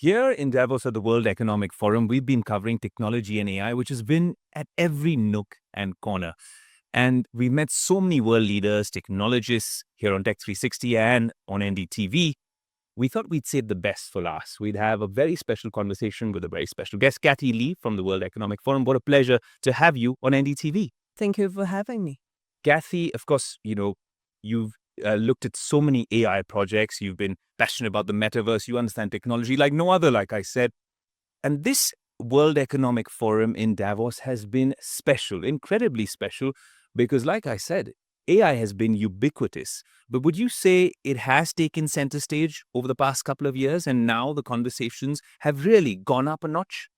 Here in Davos at the World Economic Forum, we've been covering technology and AI, which has been at every nook and corner. And we've met so many world leaders, technologists here on Tech360 and on NDTV. We thought we'd save the best for last. We'd have a very special conversation with a very special guest, Cathy Li from the World Economic Forum. What a pleasure to have you on NDTV. Thank you for having me. Cathy, of course, you've looked at so many AI projects. You've been passionate about the metaverse. You understand technology like no other, like I said. And this World Economic Forum in Davos has been special, incredibly special, because like I said, AI has been ubiquitous. But would you say it has taken center stage over the past couple of years and now the conversations have really gone up a notch?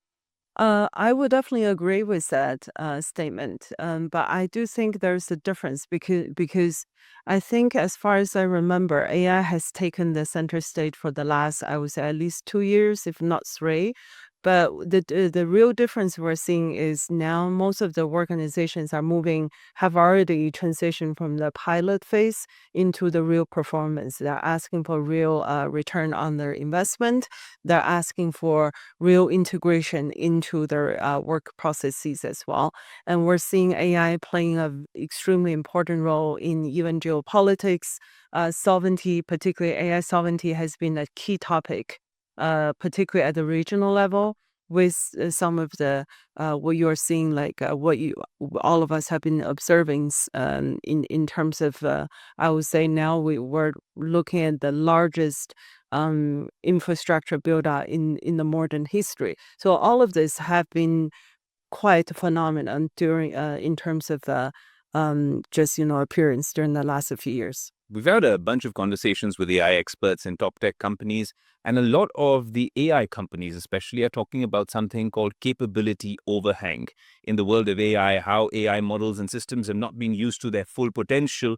I would definitely agree with that statement, but I do think there's a difference because I think, as far as I remember, AI has taken the center stage for the last, I would say, at least 2 years, if not three. But the real difference we're seeing is now most of the organizations have already transitioned from the pilot phase into the real performance. They're asking for real return on their investment. They're asking for real integration into their work processes as well. And we're seeing AI playing an extremely important role in even geopolitics. Sovereignty, particularly AI sovereignty, has been a key topic, particularly at the regional level. With some of the what you're seeing, like what you all of us have been observing in terms of, I would say now we're looking at the largest infrastructure build out in the modern history. So all of this have been quite a phenomenon during in terms of just appearance during the last few years. We've had a bunch of conversations with AI experts in top tech companies, and a lot of the AI companies, especially, are talking about something called capability overhang. In the world of AI, how AI models and systems have not been used to their full potential,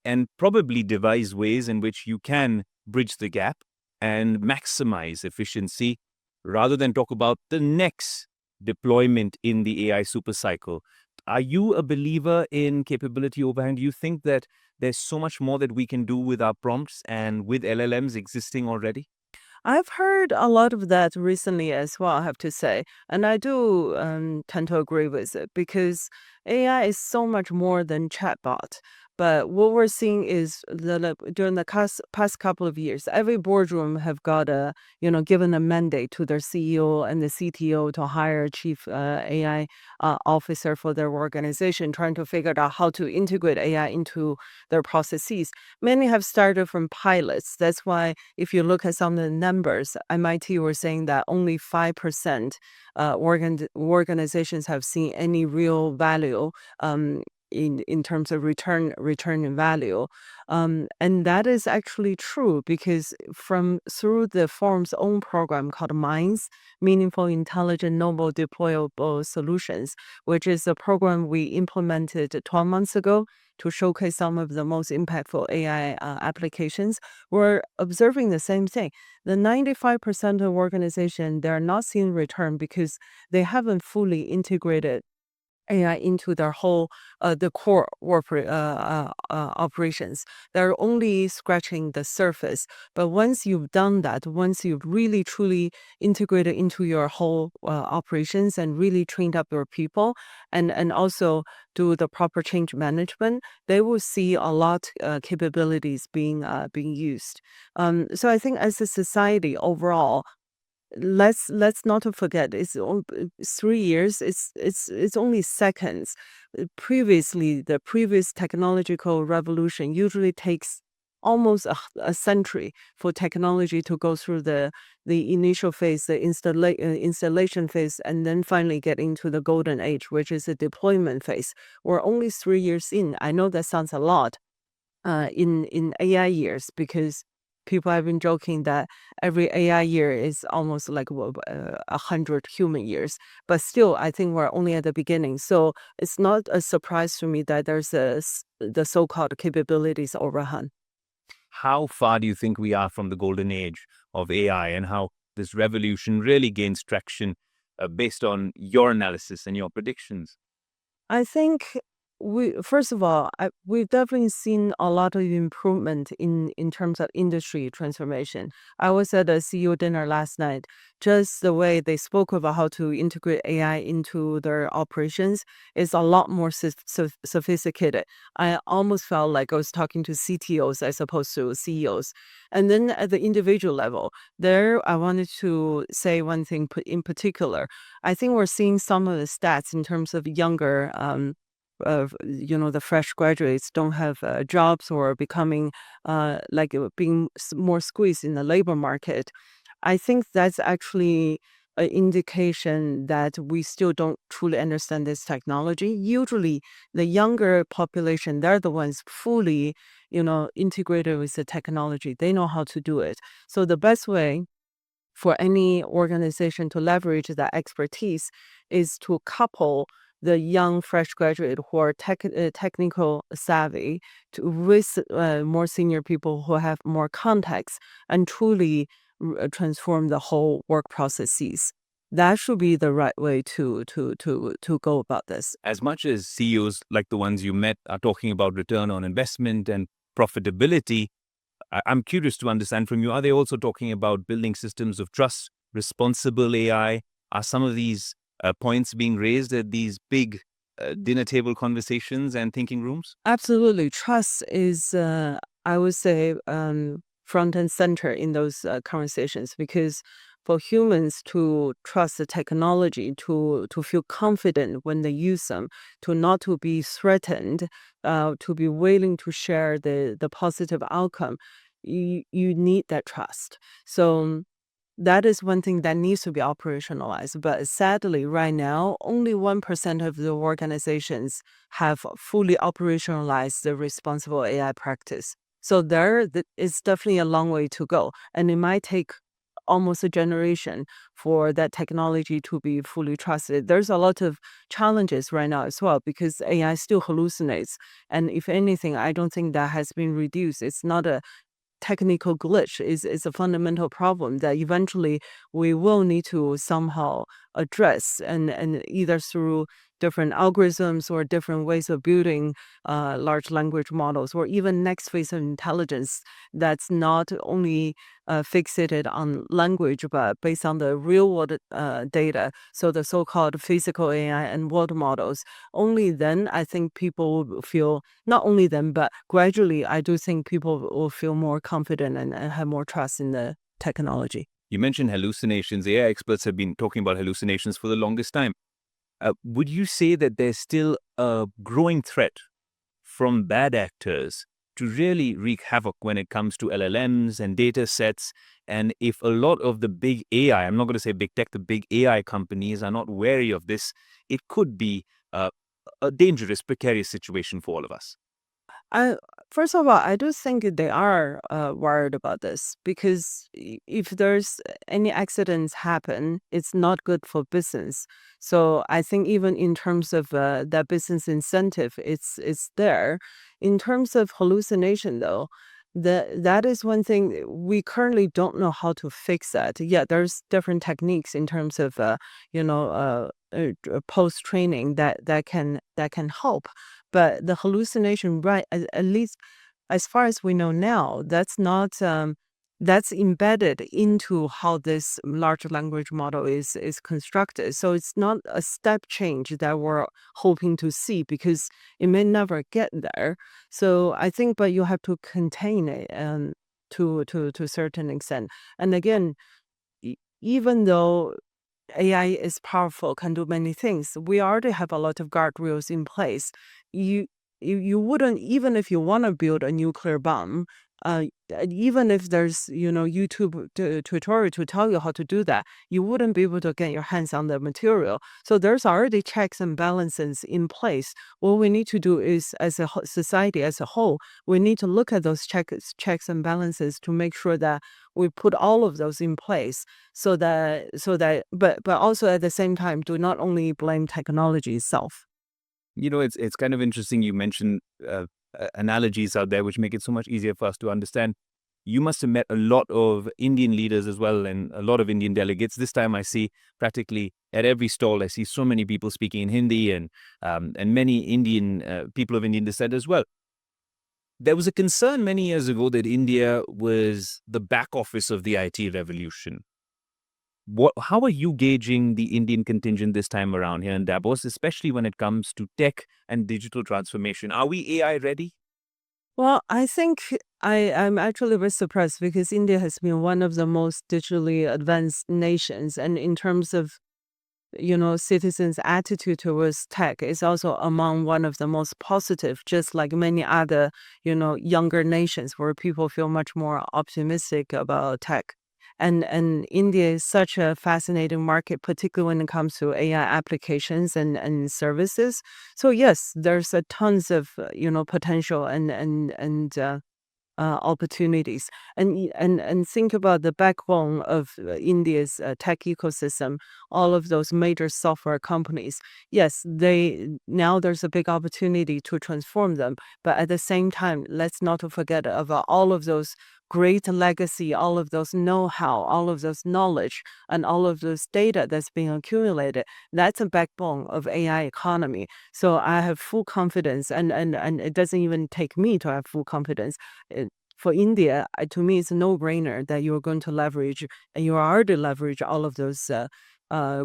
and probably devise ways in which you can bridge the gap and maximize efficiency rather than talk about the next deployment in the AI supercycle. Are you a believer in capability overhang? Do you think that there's so much more that we can do with our prompts and with LLMs existing already? I've heard a lot of that recently as well, I have to say. And I do tend to agree with it because AI is so much more than chatbot. But what we're seeing is during the past couple of years, every boardroom have got given a mandate to their CEO and the CTO to hire a chief AI officer for their organization, trying to figure out how to integrate AI into their processes. Many have started from pilots. That's why if you look at some of the numbers, MIT were saying that only 5% organizations have seen any real value in terms of return in value. And that is actually true because from through the forum's own program called MINDS, Meaningful, Intelligent, Novel, Deployable Solutions, which is a program we implemented 12 months ago to showcase some of the most impactful AI applications. We're observing the same thing. The 95% of organizations, they're not seeing return because they haven't fully integrated AI into their whole the core operations. They're only scratching the surface. But once you've done that, once you've really truly integrated into your whole operations and really trained up your people, and also do the proper change management, they will see a lot capabilities being used. So I think as a society overall, let's not to forget it's 3 years. It's only seconds. Previously, the previous technological revolution usually takes almost a century for technology to go through the initial phase, the installation phase, and then finally get into the golden age, which is the deployment phase. We're only 3 years in. I know that sounds a lot in AI years, because people have been joking that every AI year is almost like 100 human years. But still, I think we're only at the beginning. So it's not a surprise to me that there's the so-called capabilities overhang. How far do you think we are from the golden age of AI and how this revolution really gains traction based on your analysis and your predictions? I think we first of all, we've definitely seen a lot of improvement in terms of industry transformation. I was at a CEO dinner last night. Just the way they spoke about how to integrate AI into their operations is a lot more sophisticated. I almost felt like I was talking to CTOs as opposed to CEOs. And then at the individual level, there I wanted to say one thing in particular. I think we're seeing some of the stats in terms of younger the fresh graduates don't have jobs or becoming being more squeezed in the labor market. I think that's actually an indication that we still don't truly understand this technology. Usually the younger population, they're the ones fully, integrated with the technology. They know how to do it. So the best way for any organization to leverage that expertise is to couple the young fresh graduate who are technical savvy with more senior people who have more context and truly transform the whole work processes. That should be the right way to go about this. As much as CEOs like the ones you met are talking about return on investment and profitability, I'm curious to understand from you, are they also talking about building systems of trust, responsible AI? Are some of these points being raised at these big dinner table conversations and thinking rooms? Absolutely. Trust is, I would say, front and center in those conversations because for humans to trust the technology, to feel confident when they use them, to not to be threatened, to be willing to share the positive outcome, you need that trust. So that is one thing that needs to be operationalized. But sadly, right now, only 1% of the organizations have fully operationalized the responsible AI practice. So there is definitely a long way to go. And it might take almost a generation for that technology to be fully trusted. There's a lot of challenges right now as well because AI still hallucinates. And if anything, I don't think that has been reduced. It's not a technical glitch is a fundamental problem that eventually we will need to somehow address and either through different algorithms or different ways of building large language models or even next phase of intelligence that's not only fixated on language but based on the real world data, so the so-called physical AI and world models. Only then I think people will feel, not only then, but gradually, I do think people will feel more confident and have more trust in the technology. You mentioned hallucinations. AI experts have been talking about hallucinations for the longest time. Would you say that there's still a growing threat from bad actors to really wreak havoc when it comes to LLMs and data sets? And if a lot of the big AI, I'm not going to say big tech, the big AI companies are not wary of this, it could be a dangerous, precarious situation for all of us. I First of all, I do think they are worried about this because if there's any accidents happen, it's not good for business. So I think even in terms of that business incentive, it's there. In terms of hallucination, though, that is one thing we currently don't know how to fix that. Yeah, there's different techniques in terms of post training that can help, but the hallucination, right, at least as far as we know now, that's not that's embedded into how this large language model is constructed. So it's not a step change that we're hoping to see because it may never get there. So I think, but you have to contain it to a certain extent. And again, even though AI is powerful, can do many things. We already have a lot of guardrails in place. You wouldn't, even if you want to build a nuclear bomb, even if there's YouTube tutorial to tell you how to do that, you wouldn't be able to get your hands on the material. So there's already checks and balances in place. What we need to do is, as a society as a whole, we need to look at those checks and balances to make sure that we put all of those in place but also at the same time do not only blame technology itself. It's kind of interesting you mentioned analogies out there which make it so much easier for us to understand. You must have met a lot of Indian leaders as well and a lot of Indian delegates. This time I see practically at every stall, I see so many people speaking in Hindi and many Indian people of Indian descent as well. There was a concern many years ago that India was the back office of the IT revolution. How are you gauging the Indian contingent this time around here in Davos, especially when it comes to tech and digital transformation? Are we AI ready? Well, I think I'm actually very surprised because India has been one of the most digitally advanced nations. And in terms of, citizens' attitude towards tech is also among one of the most positive, just like many other, younger nations where people feel much more optimistic about tech. And India is such a fascinating market, particularly when it comes to AI applications and services. So yes, there's a tons of potential and opportunities. And think about the backbone of India's tech ecosystem, all of those major software companies. Yes, they now there's a big opportunity to transform them, but at the same time, let's not forget about all of those great legacy, all of those know-how, all of those knowledge, and all of those data that's being accumulated. That's a backbone of AI economy. So I have full confidence, and it doesn't even take me to have full confidence. For India, to me, it's a no-brainer that you're going to leverage, and you already leverage all of those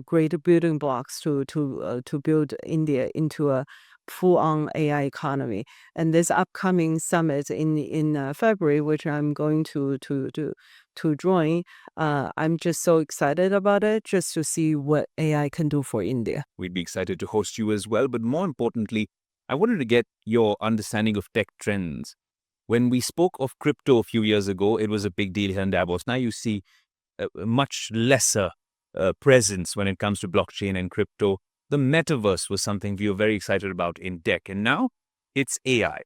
great building blocks to build India into a full-on AI economy. And this upcoming summit in February, which I'm going to join, I'm just so excited about it, just to see what AI can do for India. We'd be excited to host you as well. But more importantly, I wanted to get your understanding of tech trends. When we spoke of crypto a few years ago, it was a big deal here in Davos. Now you see a much lesser presence when it comes to blockchain and crypto. The metaverse was something we were very excited about in tech. And now it's AI.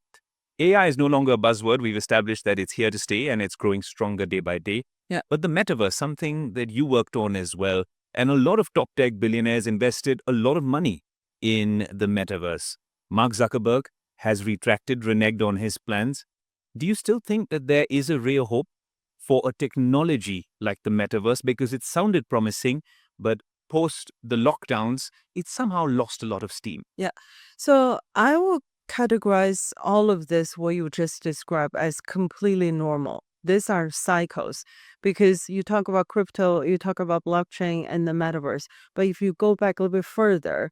AI is no longer a buzzword. We've established that it's here to stay and it's growing stronger day by day. Yeah. But the metaverse, something that you worked on as well. And a lot of top tech billionaires invested a lot of money in the metaverse. Mark Zuckerberg has retracted, reneged on his plans. Do you still think that there is a real hope for a technology like the metaverse? Because it sounded promising, but post the lockdowns, it somehow lost a lot of steam. Yeah. So I will categorize all of this, what you just described, as completely normal. These are cycles because you talk about crypto, you talk about blockchain and the metaverse. But if you go back a little bit further,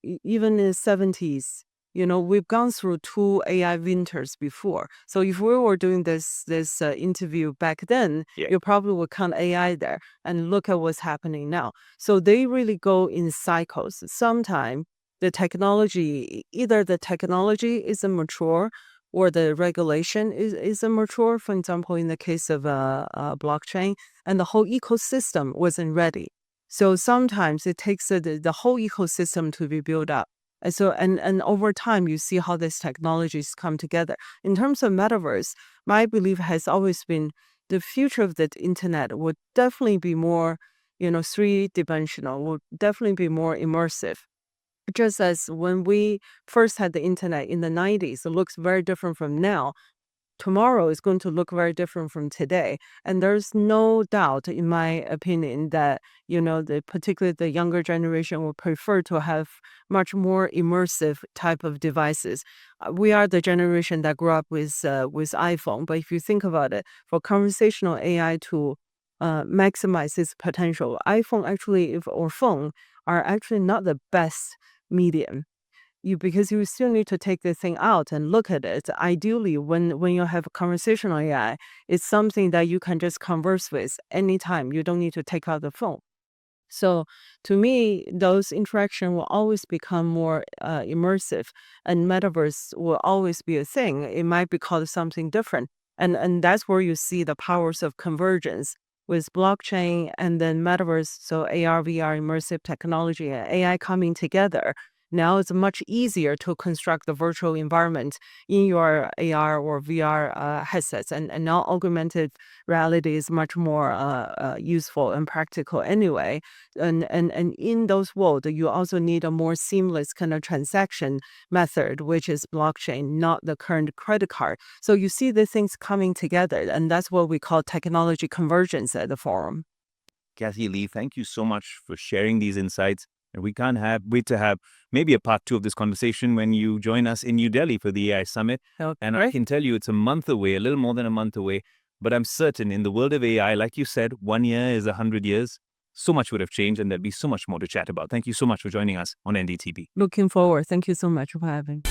even in the 70s, we've gone through two AI winters before. So if we were doing this interview back then, Yeah. you probably would count AI there and look at what's happening now. So they really go in cycles. Sometimes either the technology is immature or the regulation is immature. For example, in the case of blockchain, and the whole ecosystem wasn't ready. So sometimes it takes the whole ecosystem to be built up. And over time, you see how these technologies come together. In terms of metaverse, my belief has always been the future of the internet would definitely be more, three-dimensional, would definitely be more immersive. Just as when we first had the internet in the 90s, it looks very different from now. Tomorrow is going to look very different from today. And there's no doubt, in my opinion, that, particularly the younger generation will prefer to have much more immersive type of devices. We are the generation that grew up with iPhone. But if you think about it, for conversational AI to maximize its potential, iPhone actually, or phone, are actually not the best medium. Because you still need to take the thing out and look at it. Ideally, when you have a conversational AI, it's something that you can just converse with anytime. You don't need to take out the phone. So to me, those interaction will always become more immersive, and metaverse will always be a thing. It might be called something different, and that's where you see the powers of convergence with blockchain and then metaverse. So AR, VR, immersive technology, and AI coming together. Now it's much easier to construct the virtual environment in your AR or VR headsets. And now augmented reality is much more useful and practical anyway. And in those worlds, you also need a more seamless kind of transaction method, which is blockchain, not the current credit card. So you see the things coming together, and that's what we call technology convergence at the forum. Cathy Li, thank you so much for sharing these insights. And we can't wait to have maybe a part 2 of this conversation when you join us in New Delhi for the AI Summit. And I can tell you it's a month away, a little more than a month away. But I'm certain in the world of AI, like you said, 1 year is 100 years. So much would have changed, and there'd be so much more to chat about. Thank you so much for joining us on NDTV. Looking forward. Thank you so much for having.